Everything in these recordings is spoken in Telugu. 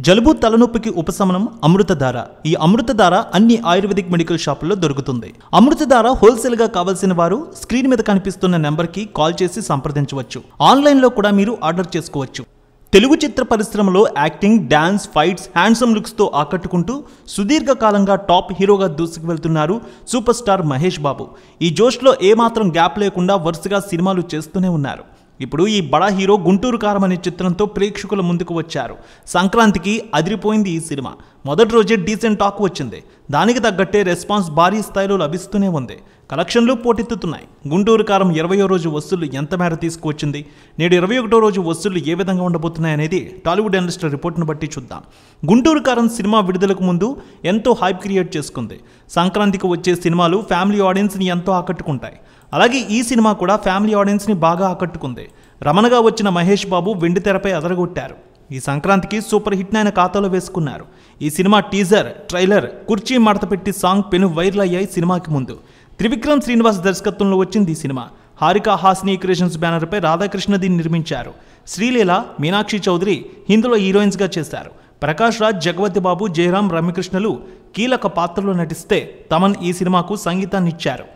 జలుబు తలనొప్పికి ఉపశమనం అమృతధార. ఈ అమృతధార అన్ని ఆయుర్వేదిక్ మెడికల్ షాపుల్లో దొరుకుతుంది. అమృతధార హోల్సేల్ గా కావాల్సిన వారు స్క్రీన్ మీద కనిపిస్తున్న నెంబర్కి కాల్ చేసి సంప్రదించవచ్చు. ఆన్లైన్లో కూడా మీరు ఆర్డర్ చేసుకోవచ్చు. తెలుగు చిత్ర పరిశ్రమలో యాక్టింగ్, డాన్స్, ఫైట్స్, హ్యాండ్సమ్ లుక్స్తో ఆకట్టుకుంటూ సుదీర్ఘకాలంగా టాప్ హీరోగా దూసుకు వెళ్తున్నారు సూపర్ స్టార్ మహేష్ బాబు. ఈ జోష్లో ఏమాత్రం గ్యాప్ లేకుండా వరుసగా సినిమాలు చేస్తూనే ఉన్నారు. ఇప్పుడు ఈ బడా హీరో గుంటూరు కారం అనే చిత్రంతో ప్రేక్షకుల ముందుకు వచ్చారు. సంక్రాంతికి అదిరిపోయింది ఈ సినిమా. మొదటి రోజే డీసెంట్ టాక్ వచ్చింది. దానికి తగ్గట్టే రెస్పాన్స్ భారీ స్థాయిలో లభిస్తూనే ఉంది. కలెక్షన్లు పోటెత్తుతున్నాయి. గుంటూరు కారం 20వ రోజు వసూళ్లు ఎంత మేర తీసుకువచ్చింది, నేడు 21వ రోజు వసూళ్లు ఏ విధంగా ఉండబోతున్నాయనేది టాలీవుడ్ అనలిస్టుల రిపోర్ట్ను బట్టి చూద్దాం. గుంటూరు కారం సినిమా విడుదలకు ముందు ఎంతో హైప్ క్రియేట్ చేసుకుంది. సంక్రాంతికి వచ్చే సినిమాలు ఫ్యామిలీ ఆడియన్స్ని ఎంతో ఆకట్టుకుంటాయి. అలాగే ఈ సినిమా కూడా ఫ్యామిలీ ఆడియన్స్ని బాగా ఆకట్టుకుంది. రమణగా వచ్చిన మహేష్ బాబు వెండి తెరపై అదరగొట్టారు. ఈ సంక్రాంతికి సూపర్ హిట్ ఆయన ఖాతాలో వేసుకున్నారు. ఈ సినిమా టీజర్, ట్రైలర్, కుర్చీ మడతపెట్టి సాంగ్ పెను వైరల్ అయ్యాయి. సినిమాకి ముందు త్రివిక్రమ్ శ్రీనివాస్ దర్శకత్వంలో వచ్చింది ఈ సినిమా. హారిక హాస్ని క్రియేషన్స్ బ్యానర్పై రాధాకృష్ణ దీన్ని నిర్మించారు. శ్రీలీల, మీనాక్షి చౌదరి ఇందులో హీరోయిన్స్గా చేశారు. ప్రకాష్ రాజ్, జగపతి బాబు, జయరాం, రమ్యకృష్ణలు కీలక పాత్రలో నటిస్తే తమన్ ఈ సినిమాకు సంగీతాన్ని ఇచ్చారు.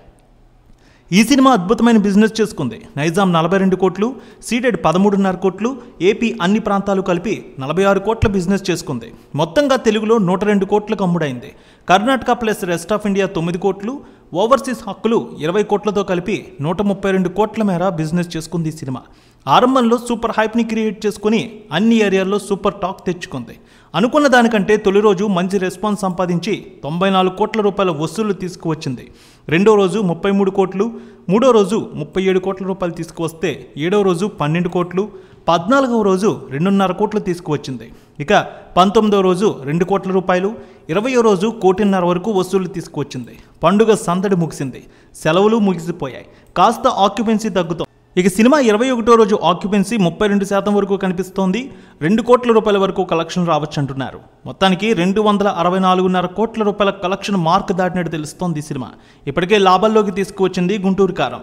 ఈ సినిమా అద్భుతమైన బిజినెస్ చేసుకుంది. నైజాం 42 కోట్లు, సీడెడ్ 13.5 కోట్లు, ఏపీ అన్ని ప్రాంతాలు కలిపి 46 కోట్ల బిజినెస్ చేసుకుంది. మొత్తంగా తెలుగులో 102 కోట్లకు అమ్ముడైంది. Karnataka plus rest of India 9 కోట్లు, ఓవర్సీస్ హక్కులు 20 కోట్లతో కలిపి 132 కోట్ల మేర బిజినెస్ చేసుకుంది ఈ సినిమా. ఆరంభంలో సూపర్ హైప్ని క్రియేట్ చేసుకుని అన్ని ఏరియాల్లో సూపర్ టాక్ తెచ్చుకుంది. అనుకున్న దానికంటే తొలి రోజు మంచి రెస్పాన్స్ సంపాదించి 94 కోట్ల రూపాయల వసూళ్లు తీసుకువచ్చింది. రెండో రోజు 33 కోట్లు, మూడో రోజు 37 కోట్ల రూపాయలు తీసుకువస్తే 7వ రోజు 12 కోట్లు, 14వ రోజు 2.5 కోట్లు తీసుకువచ్చింది. ఇక 19వ రోజు 2 కోట్ల రూపాయలు, 20వ రోజు 1.5 కోటి వరకు వసూళ్లు తీసుకువచ్చింది. పండుగ సందడి ముగిసింది. సెలవులు ముగిసిపోయాయి. కాస్త ఆక్యుపెన్సీ తగ్గుతోంది. ఇక సినిమా 21వ రోజు ఆక్యుపెన్సీ 32% వరకు కనిపిస్తోంది. 2 కోట్ల రూపాయల వరకు కలెక్షన్ రావచ్చు అంటున్నారు. మొత్తానికి 264.5 కోట్ల రూపాయల కలెక్షన్ మార్క్ దాటినట్టు తెలుస్తోంది ఈ సినిమా. ఇప్పటికే లాభాల్లోకి తీసుకువచ్చింది గుంటూరు కారం.